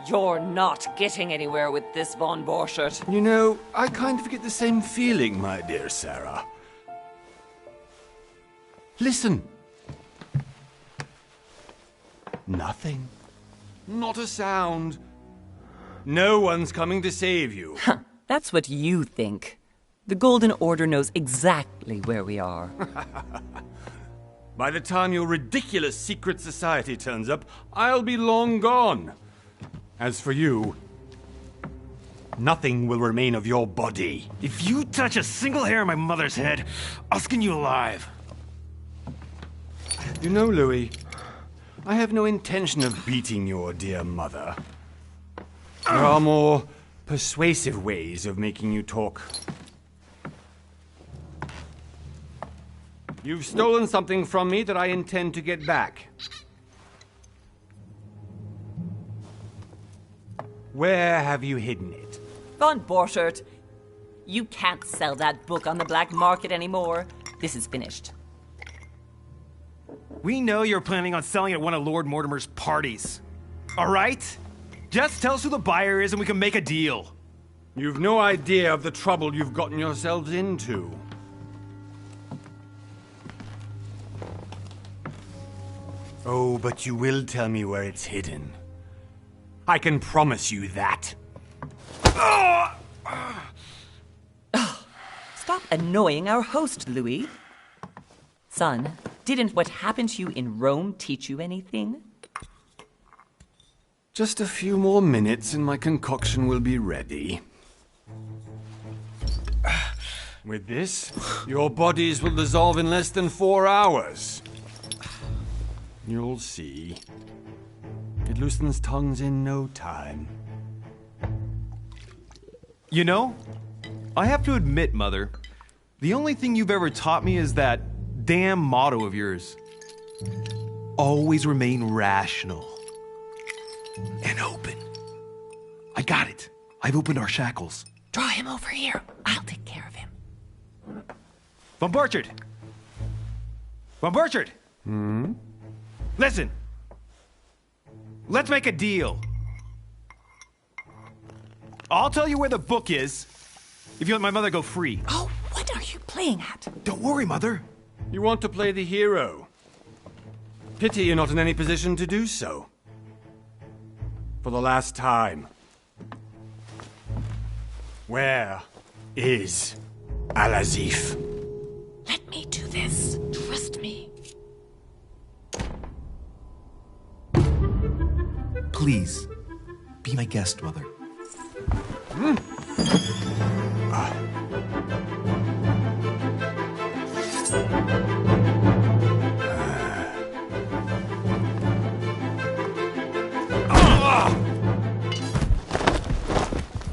You're not getting anywhere with this, von Borchert. You know, I kind of get the same feeling, my dear Sarah. Listen. Nothing. Not a sound. No one's coming to save you. That's what you think. The Golden Order knows exactly where we are. By the time your ridiculous secret society turns up, I'll be long gone. As for you, nothing will remain of your body. If you touch a single hair on my mother's head, I'll skin you alive. You know, Louis, I have no intention of beating your dear mother. There are more persuasive ways of making you talk. You've stolen something from me that I intend to get back. Where have you hidden it? Von Borchert, you can't sell that book on the black market anymore. This is finished. We know you're planning on selling at one of Lord Mortimer's parties. All right? Just tell us who the buyer is and we can make a deal. You've no idea of the trouble you've gotten yourselves into. Oh, but you will tell me where it's hidden. I can promise you that. Stop annoying our host, Louis. Son, didn't what happened to you in Rome teach you anything? Just a few more minutes and my concoction will be ready. With this, your bodies will dissolve in less than 4 hours. You'll see. It loosens tongues in no time. You know, I have to admit, Mother, the only thing you've ever taught me is that damn motto of yours. Always remain rational. And open. I got it. I've opened our shackles. Draw him over here. I'll take care of him. Von Borchert! Von Borchert! Listen. Let's make a deal. I'll tell you where the book is if you let my mother go free. Oh, what are you playing at? Don't worry, Mother. You want to play the hero. Pity you're not in any position to do so. For the last time. Where is Al-Azif? Let me do this. Trust me. Please, be my guest, Mother.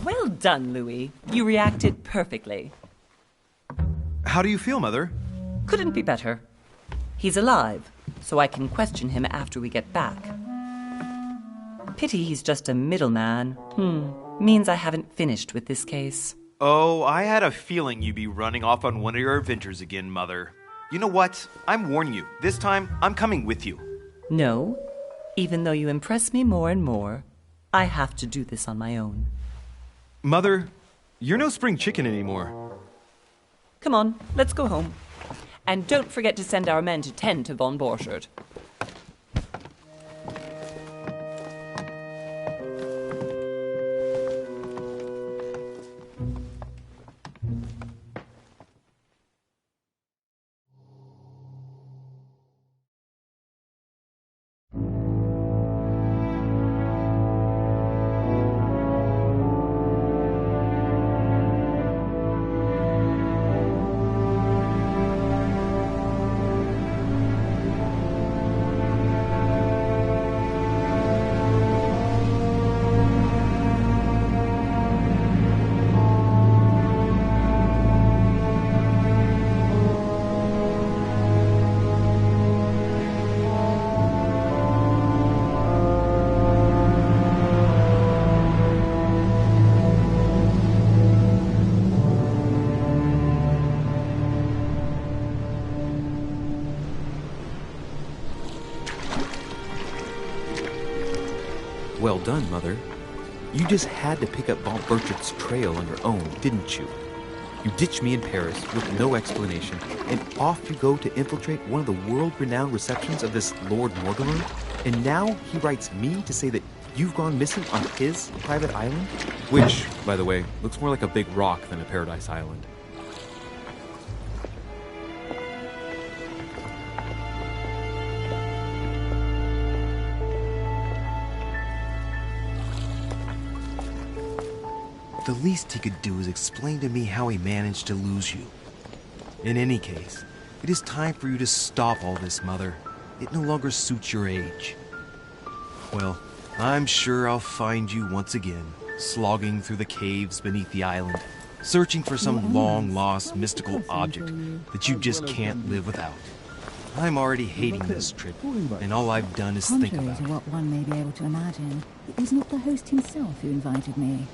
Well done, Louis. You reacted perfectly. How do you feel, Mother? Couldn't be better. He's alive, so I can question him after we get back. Pity he's just a middleman. Means I haven't finished with this case. Oh, I had a feeling you'd be running off on one of your adventures again, Mother. You know what? I'm warning you. This time, I'm coming with you. No, even though you impress me more and more, I have to do this on my own. Mother, you're no spring chicken anymore. Come on, let's go home. And don't forget to send our men to tend to von Borchert. Well done, Mother. You just had to pick up Bob Burchard's trail on your own, didn't you? You ditched me in Paris with no explanation, and off you go to infiltrate one of the world-renowned receptions of this Lord Mortimer? And now he writes me to say that you've gone missing on his private island? Which, by the way, looks more like a big rock than a paradise island. The least he could do is explain to me how he managed to lose you. In any case, it is time for you to stop all this, Mother. It no longer suits your age. Well, I'm sure I'll find you once again, slogging through the caves beneath the island, searching for some long-lost mystical object that you just can't live without. I'm already hating this trip, and all I've done is think Contrary about to it. what one may be able to imagine, it was not the host himself who invited me.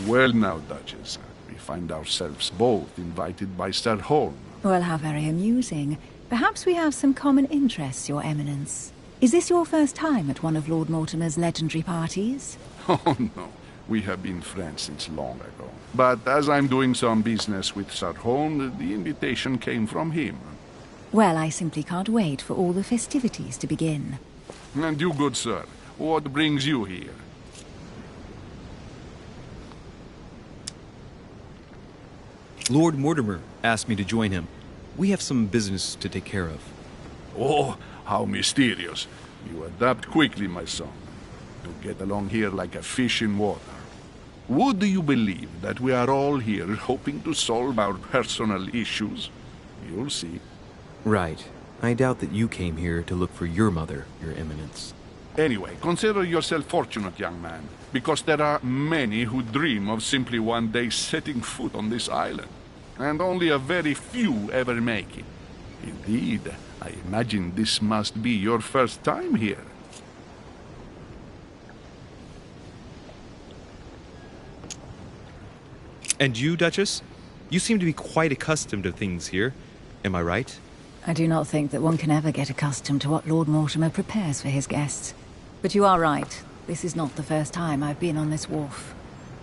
Well now, Duchess, we find ourselves both invited by Sir Holm. Well, how very amusing. Perhaps we have some common interests, Your Eminence. Is this your first time at one of Lord Mortimer's legendary parties? Oh no, we have been friends since long ago. But as I'm doing some business with Sir Holm, the invitation came from him. Well, I simply can't wait for all the festivities to begin. And you, good sir, what brings you here? Lord Mortimer asked me to join him. We have some business to take care of. Oh, how mysterious. You adapt quickly, my son. You get along here like a fish in water. Would you believe that we are all here hoping to solve our personal issues? You'll see. Right. I doubt that you came here to look for your mother, Your Eminence. Anyway, consider yourself fortunate, young man, because there are many who dream of simply one day setting foot on this island, and only a very few ever make it. Indeed, I imagine this must be your first time here. And you, Duchess? You seem to be quite accustomed to things here. Am I right? I do not think that one can ever get accustomed to what Lord Mortimer prepares for his guests. But you are right. This is not the first time I've been on this wharf.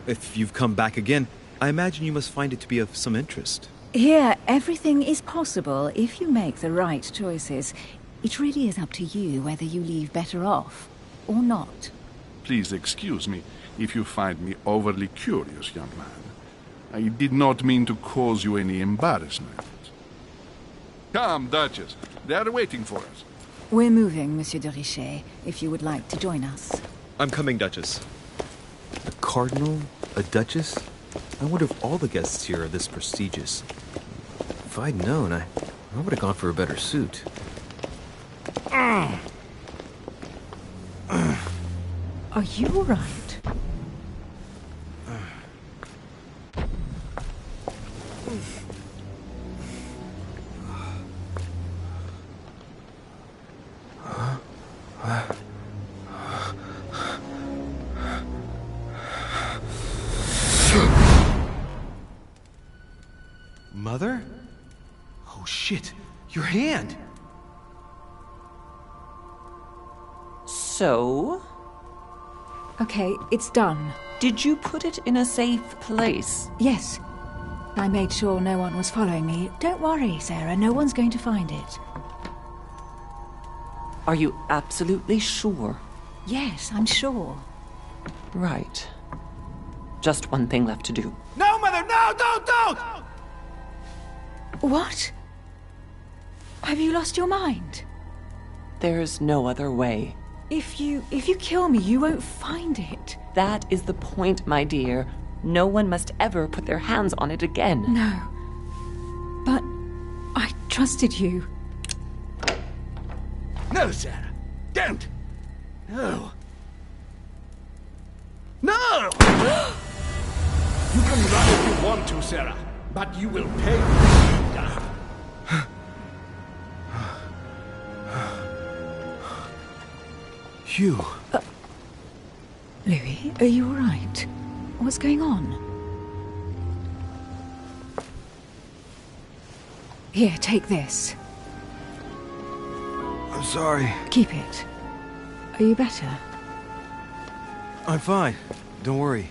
If you've come back again, I imagine you must find it to be of some interest. Here, everything is possible if you make the right choices. It really is up to you whether you leave better off or not. Please excuse me if you find me overly curious, young man. I did not mean to cause you any embarrassment. Come, Duchess. They are waiting for us. We're moving, Monsieur de Richet, if you would like to join us. I'm coming, Duchess. A cardinal? A duchess? I wonder if all the guests here are this prestigious. If I'd known, I would have gone for a better suit. Are you all right? Mother? Oh shit, your hand! So, Okay, it's done. did you put it in a safe place? Yes. I made sure no one was following me. Don't worry, Sarah, no one's going to find it. Are you absolutely sure? Yes, I'm sure. Right. Just one thing left to do. No, Mother, no, don't! What? Have you lost your mind? There's no other way. If you kill me, you won't find it. That is the point, my dear. No one must ever put their hands on it again. No. But I trusted you. No, Sarah. Don't. No. No! You can run if you want to, Sarah, but you will pay. Hugh. Louis, are you all right? What's going on? Here, take this. I'm sorry. Keep it. Are you better? I'm fine. Don't worry.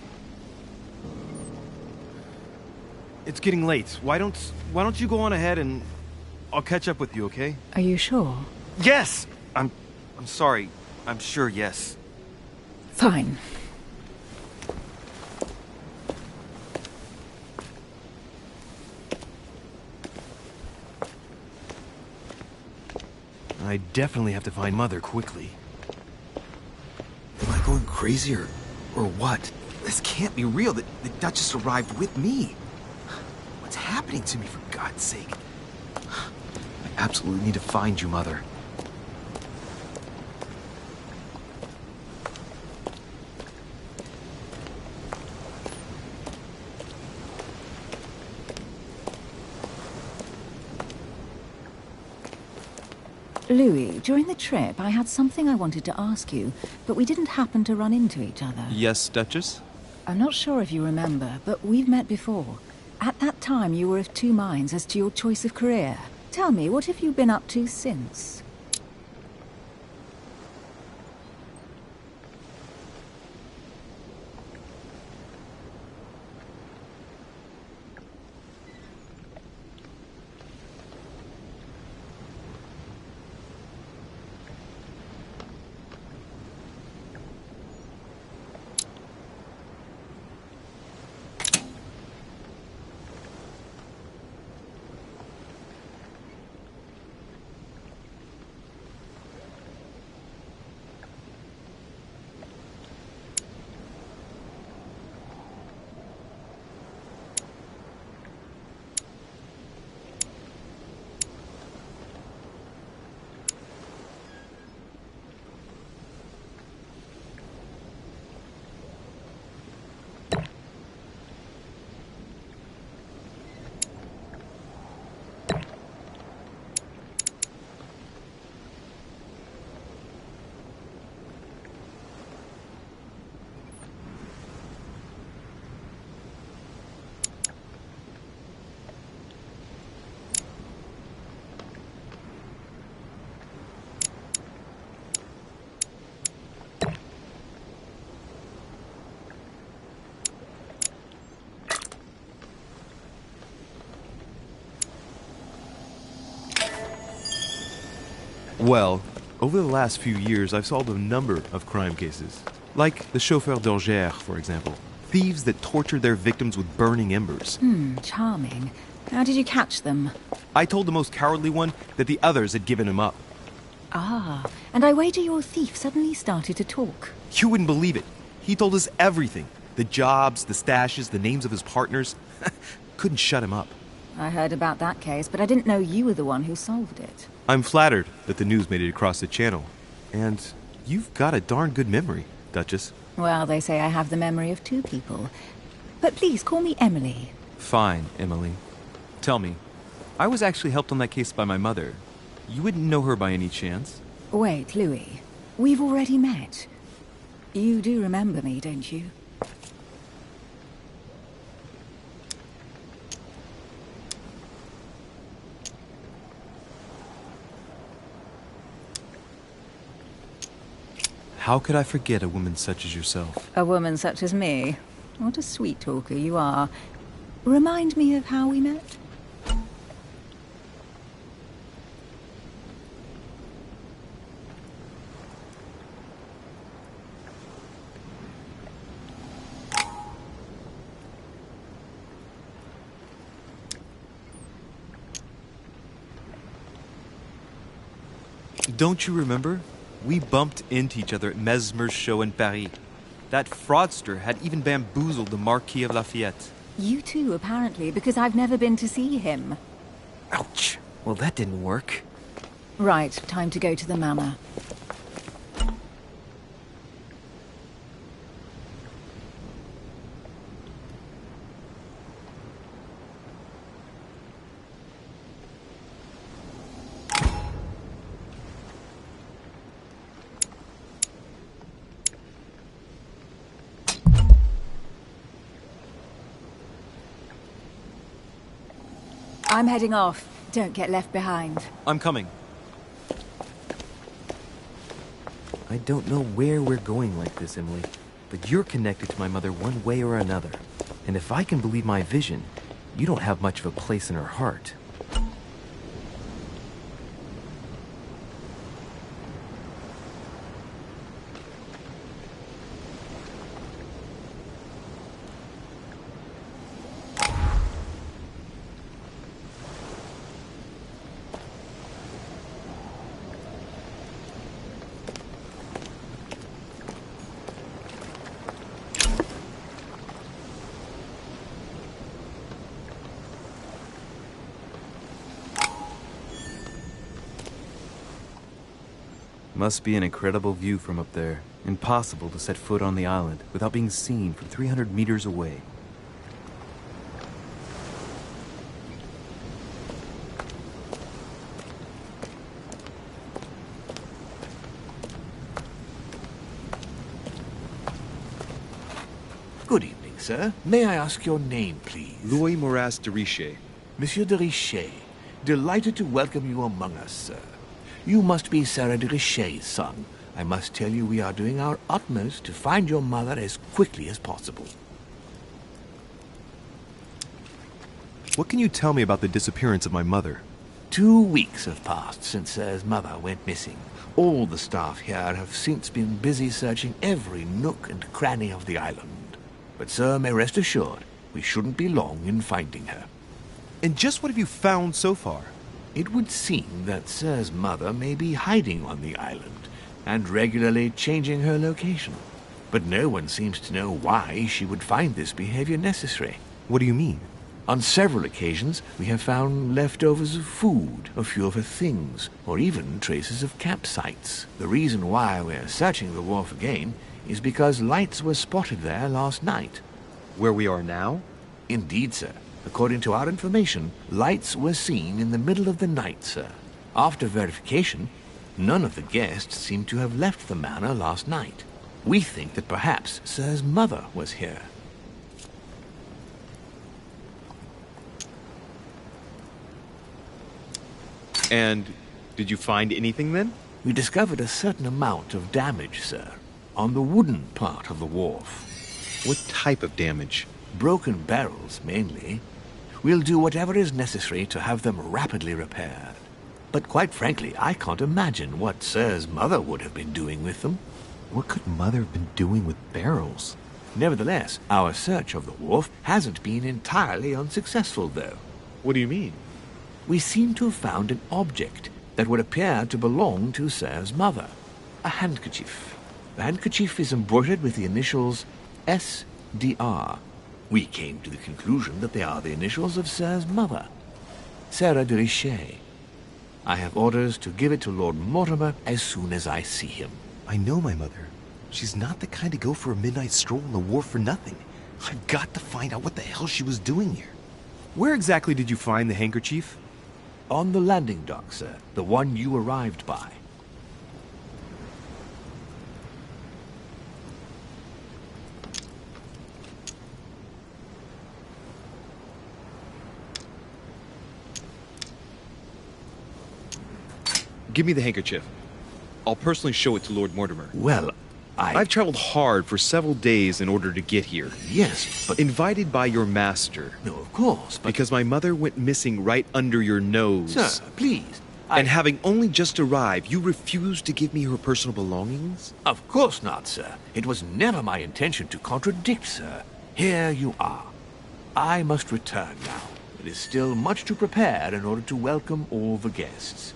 It's getting late. Why don't you go on ahead and I'll catch up with you, okay? Are you sure? Yes! I'm sorry. I'm sure, yes. Fine. I definitely have to find Mother quickly. Am I going crazy or what? This can't be real. The Duchess arrived with me. What's happening to me, for God's sake? I absolutely need to find you, Mother. Louis, during the trip, I had something I wanted to ask you, but we didn't happen to run into each other. Yes, Duchess? I'm not sure if you remember, but we've met before. At that time, you were of two minds as to your choice of career. Tell me, what have you been up to since? Well, over the last few years, I've solved a number of crime cases. Like the chauffeur d'Angers, for example. Thieves that tortured their victims with burning embers. Charming. How did you catch them? I told the most cowardly one that the others had given him up. Ah, and I wager your thief suddenly started to talk. You wouldn't believe it. He told us everything. The jobs, the stashes, the names of his partners. Couldn't shut him up. I heard about that case, but I didn't know you were the one who solved it. I'm flattered that the news made it across the channel. And you've got a darn good memory, Duchess. Well, they say I have the memory of two people. But please, call me Emily. Fine, Emily. Tell me, I was actually helped on that case by my mother. You wouldn't know her by any chance? Wait, Louis. We've already met. You do remember me, don't you? How could I forget a woman such as yourself? A woman such as me? What a sweet talker you are. Remind me of how we met? Don't you remember? We bumped into each other at Mesmer's show in Paris. That fraudster had even bamboozled the Marquis of Lafayette. You too, apparently, because I've never been to see him. Ouch. Well, that didn't work. Right, time to go to the manor. I'm heading off. Don't get left behind. I'm coming. I don't know where we're going like this, Emily. but you're connected to my mother one way or another. And if I can believe my vision, you don't have much of a place in her heart. Must be an incredible view from up there. Impossible to set foot on the island without being seen from 300 meters away. Good evening, sir. May I ask your name, please? Louis Moras de Richer. Monsieur de Richer. Delighted to welcome you among us, sir. You must be Sarah de Richer's son. I must tell you we are doing our utmost to find your mother as quickly as possible. What can you tell me about the disappearance of my mother? 2 weeks have passed since Sir's mother went missing. All the staff here have since been busy searching every nook and cranny of the island. But Sir may rest assured, we shouldn't be long in finding her. And just what have you found so far? It would seem that Sir's mother may be hiding on the island and regularly changing her location. But no one seems to know why she would find this behavior necessary. What do you mean? On several occasions, we have found leftovers of food, a few of her things, or even traces of campsites. The reason why we're searching the wharf again is because lights were spotted there last night. Where we are now? Indeed, sir. According to our information, lights were seen in the middle of the night, sir. After verification, none of the guests seem to have left the manor last night. We think that perhaps Sir's mother was here. And did you find anything then? We discovered a certain amount of damage, sir, on the wooden part of the wharf. What type of damage? Broken barrels, mainly. We'll do whatever is necessary to have them rapidly repaired. But quite frankly, I can't imagine what Sir's mother would have been doing with them. What could Mother have been doing with barrels? Nevertheless, our search of the wharf hasn't been entirely unsuccessful, though. What do you mean? We seem to have found an object that would appear to belong to Sir's mother. A handkerchief. The handkerchief is embroidered with the initials S.D.R. We came to the conclusion that they are the initials of Sir's mother, Sarah de Richer. I have orders to give it to Lord Mortimer as soon as I see him. I know my mother. She's not the kind to go for a midnight stroll on the wharf for nothing. I've got to find out what the hell she was doing here. Where exactly did you find the handkerchief? On the landing dock, sir. The one you arrived by. Give me the handkerchief. I'll personally show it to Lord Mortimer. Well, I've traveled hard for several days in order to get here. Yes, but... Invited by your master. No, of course, but... Because my mother went missing right under your nose. Sir, please. And having only just arrived, you refused to give me her personal belongings? Of course not, sir. It was never my intention to contradict, sir. Here you are. I must return now. It is still much to prepare in order to welcome all the guests.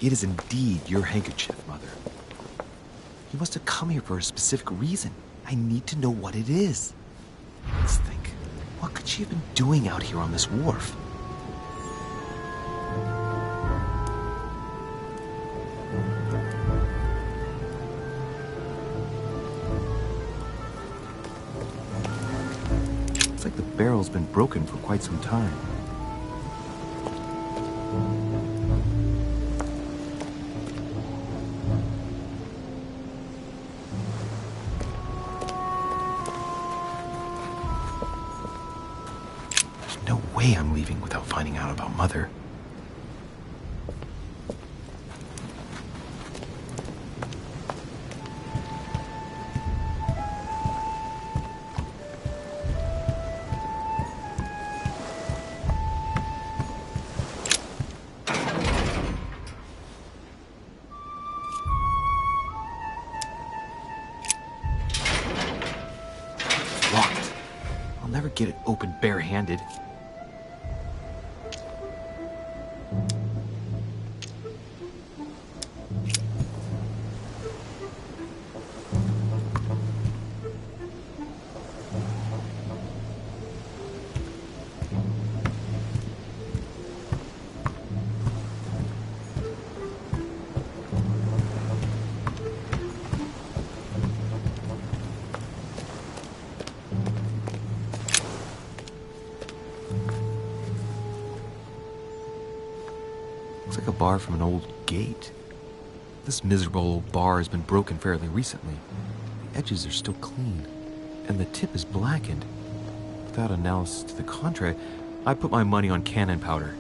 It is indeed your handkerchief, Mother. You must have come here for a specific reason. I need to know what it is. Let's think. What could she have been doing out here on this wharf? It's like the barrel's been broken for quite some time. No way I'm leaving without finding out about Mother. get it open barehanded. Looks like a bar from an old gate. This miserable old bar has been broken fairly recently. The edges are still clean, and the tip is blackened. Without analysis to the contrary, I put my money on cannon powder.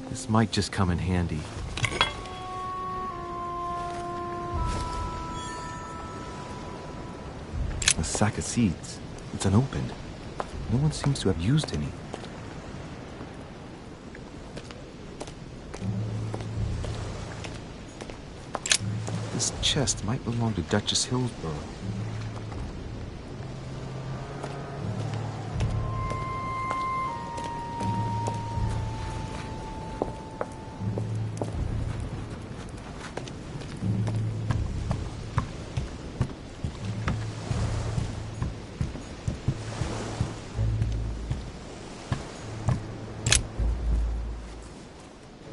This might just come in handy. A sack of seeds. It's unopened. No one seems to have used any. This chest might belong to Duchess Hillsborough.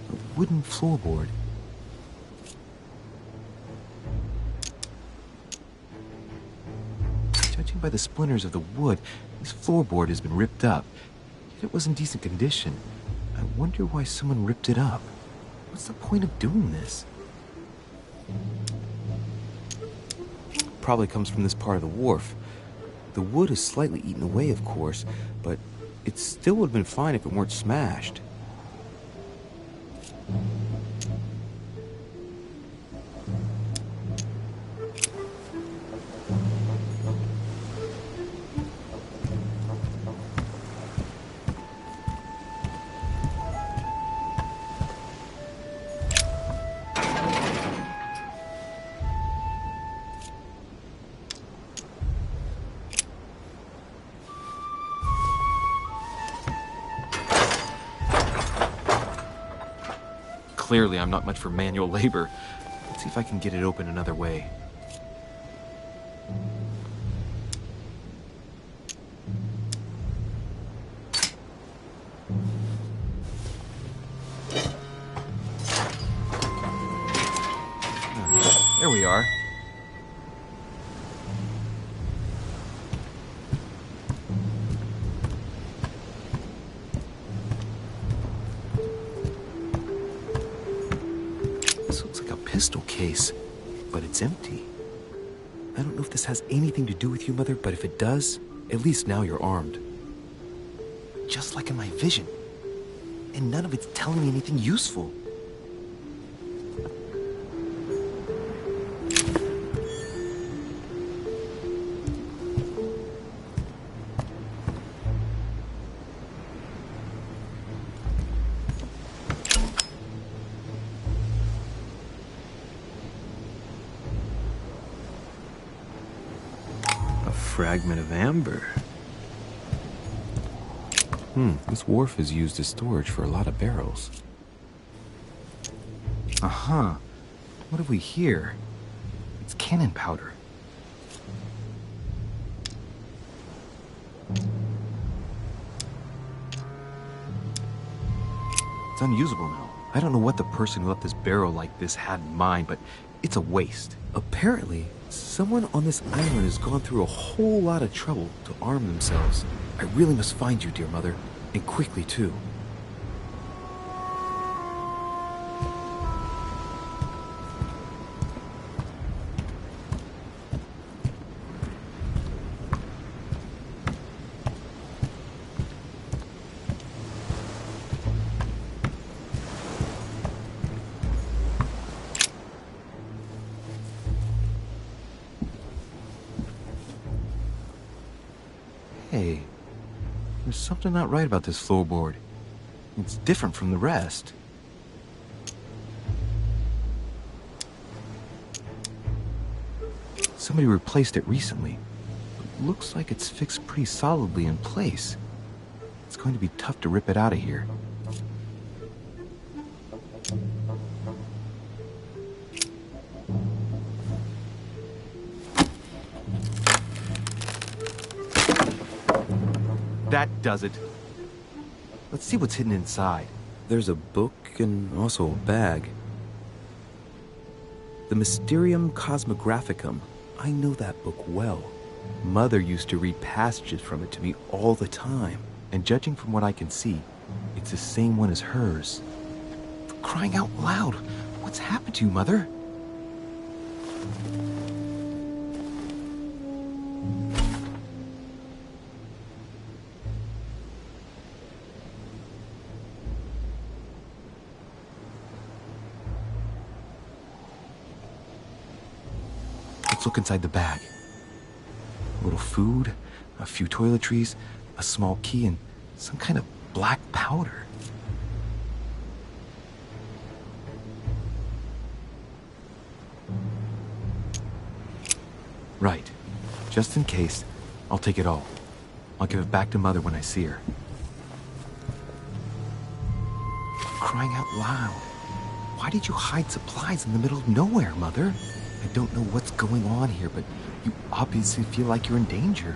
A wooden floorboard. Judging by the splinters of the wood, this floorboard has been ripped up. Yet it was in decent condition. I wonder why someone ripped it up. What's the point of doing this? Probably comes from this part of the wharf. The wood is slightly eaten away, of course, but it still would have been fine if it weren't smashed. Clearly, I'm not much for manual labor. Let's see if I can get it open another way. There we are. This looks like a pistol case, but it's empty. I don't know if this has anything to do with you, Mother, but if it does, at least now you're armed. Just like in my vision. And none of it's telling me anything useful. Fragment of amber. This wharf is used as storage for a lot of barrels. Uh-huh. What have we here? It's cannon powder. It's unusable now. I don't know what the person who left this barrel like this had in mind, but it's a waste. Apparently, someone on this island has gone through a whole lot of trouble to arm themselves. I really must find you, dear Mother, and quickly, too. Hey, there's something not right about this floorboard. It's different from the rest. Somebody replaced it recently. looks like it's fixed pretty solidly in place. It's going to be tough to rip it out of here. That does it. Let's see what's hidden inside. There's a book and also a bag. The Mysterium Cosmographicum. I know that book well. Mother used to read passages from it to me all the time. And judging from what I can see, it's the same one as hers. For crying out loud, what's happened to you, Mother? Let's look inside the bag. A little food, a few toiletries, a small key, and some kind of black powder. Right. Just in case, I'll take it all. I'll give it back to Mother when I see her. Crying out loud. Why did you hide supplies in the middle of nowhere, Mother? I don't know what's going on here, but you obviously feel like you're in danger.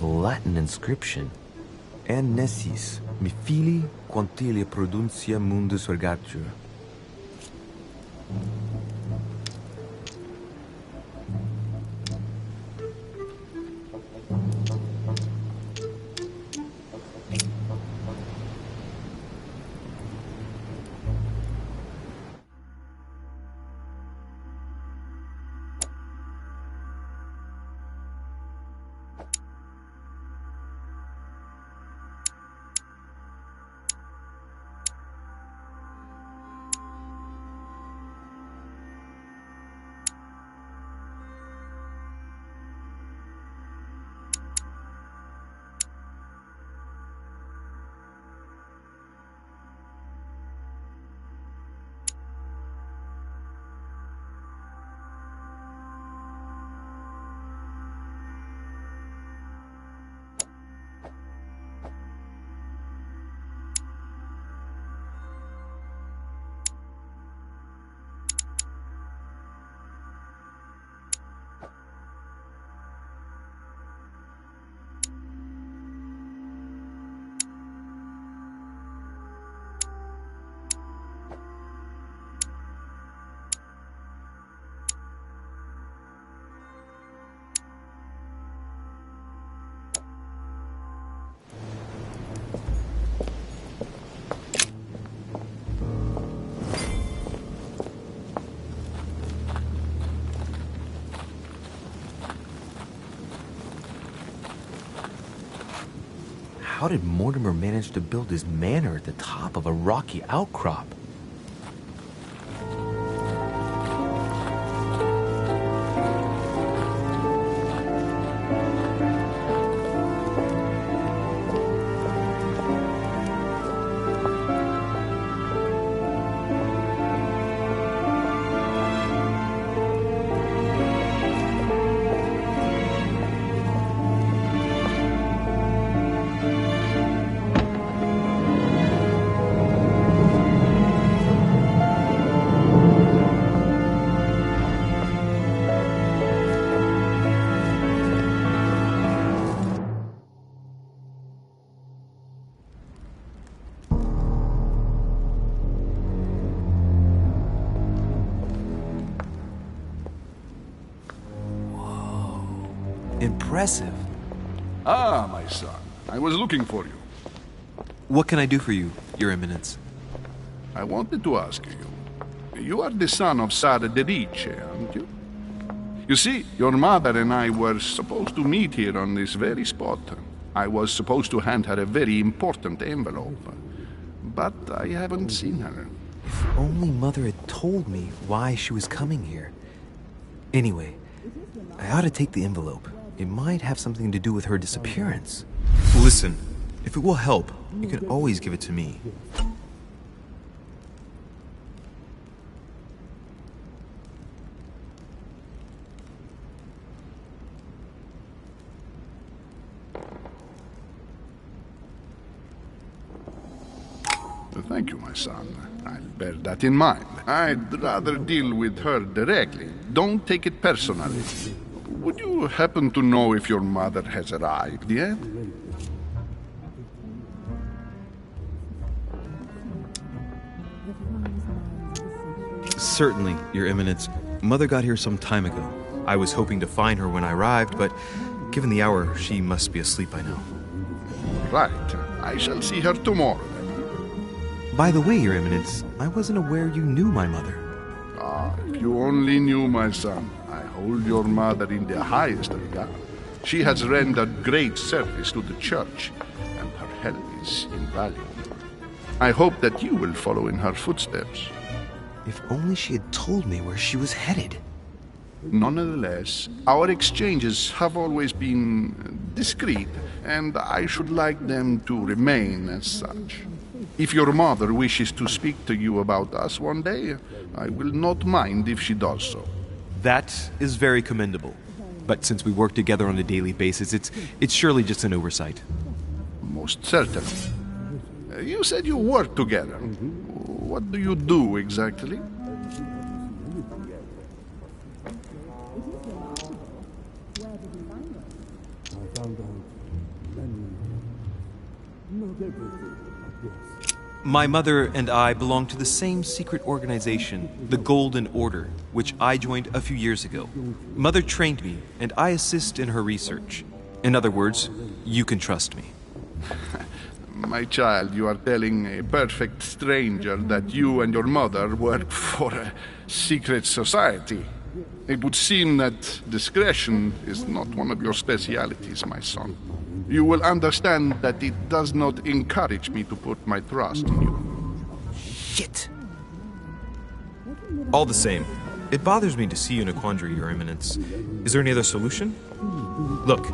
Latin inscription. En nessis, mi fili quantilia produncia mundus ergatur. How did Mortimer manage to build his manor at the top of a rocky outcrop? Impressive. Ah, my son. I was looking for you. What can I do for you, Your Eminence? I wanted to ask you. You are the son of Sar de Riche, aren't you? You see, your mother and I were supposed to meet here on this very spot. I was supposed to hand her a very important envelope. But I haven't seen her. If only Mother had told me why she was coming here. Anyway, I ought to take the envelope. It might have something to do with her disappearance. Listen, if it will help, you can always give it to me. Thank you, my son. I'll bear that in mind. I'd rather deal with her directly. Don't take it personally. Would you happen to know if your mother has arrived yet? Certainly, Your Eminence. Mother got here some time ago. I was hoping to find her when I arrived, but given the hour, she must be asleep by now. Right. I shall see her tomorrow. By the way, Your Eminence, I wasn't aware you knew my mother. Ah, if you only knew, my son. I hold your mother in the highest regard. She has rendered great service to the church, and her help is invaluable. I hope that you will follow in her footsteps. If only she had told me where she was headed. Nonetheless, our exchanges have always been discreet, and I should like them to remain as such. If your mother wishes to speak to you about us one day, I will not mind if she does so. That is very commendable. But since we work together on a daily basis, it's surely just an oversight. Most certainly. You said you work together. What do you do exactly? My mother and I belong to the same secret organization, the Golden Order, which I joined a few years ago. Mother trained me, and I assist in her research. In other words, you can trust me. My child, you are telling a perfect stranger that you and your mother work for a secret society. It would seem that discretion is not one of your specialities, my son. You will understand that it does not encourage me to put my trust in you. Shit! All the same, it bothers me to see you in a quandary, Your Eminence. Is there any other solution? Look,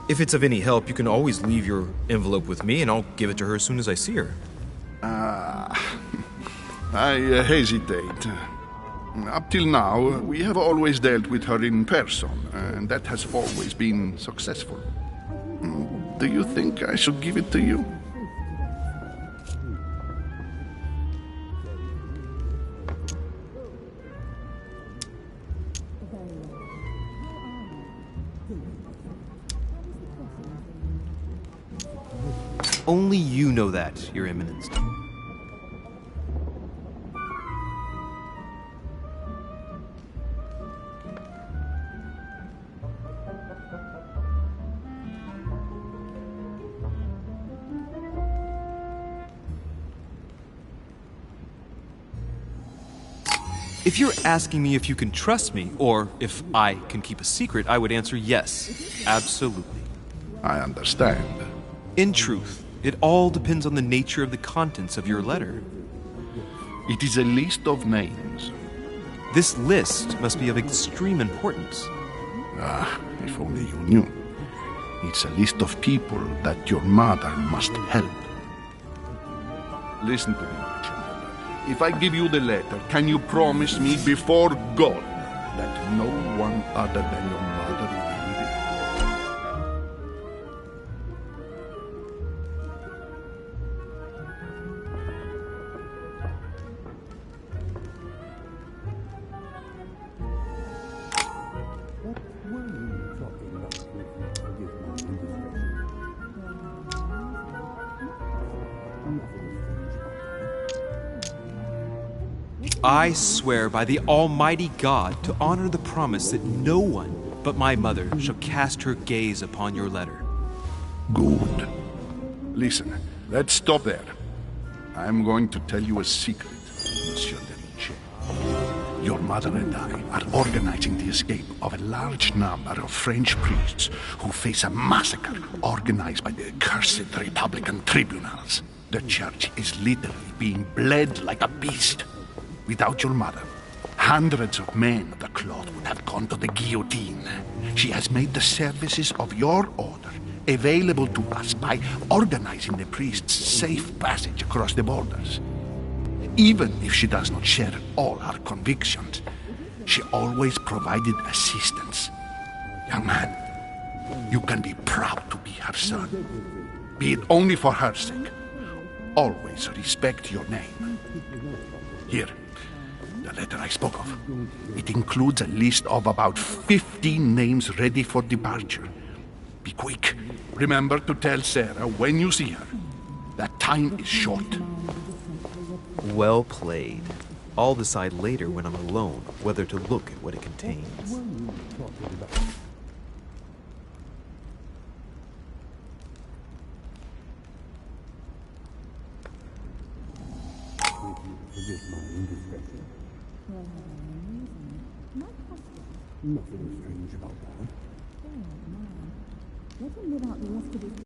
if it's of any help, you can always leave your envelope with me and I'll give it to her as soon as I see her. I hesitate. Up till now, we have always dealt with her in person, and that has always been successful. Do you think I should give it to you? Only you know that, Your Eminence. If you're asking me if you can trust me, or if I can keep a secret, I would answer yes, absolutely. I understand. In truth, it all depends on the nature of the contents of your letter. It is a list of names. This list must be of extreme importance. Ah, if only you knew. It's a list of people that your mother must help. Listen to me, my child. If I give you the letter, can you promise me before God that no one other than your mother will read it? I swear by the Almighty God to honor the promise that no one but my mother shall cast her gaze upon your letter. Good. Listen, let's stop there. I'm going to tell you a secret, Monsieur de Ricci. Your mother and I are organizing the escape of a large number of French priests who face a massacre organized by the accursed Republican tribunals. The church is literally being bled like a beast. Without your mother, hundreds of men of the cloth would have gone to the guillotine. She has made the services of your order available to us by organizing the priests' safe passage across the borders. Even if she does not share all our convictions, she always provided assistance. Young man, you can be proud to be her son. Be it only for her sake. Always respect your name. Here, the letter I spoke of. It includes a list of about 15 names ready for departure. Be quick. Remember to tell Sarah when you see her that time is short. Well played. I'll decide later when I'm alone whether to look at what it contains. Nothing strange about that. Let him live out the rest of his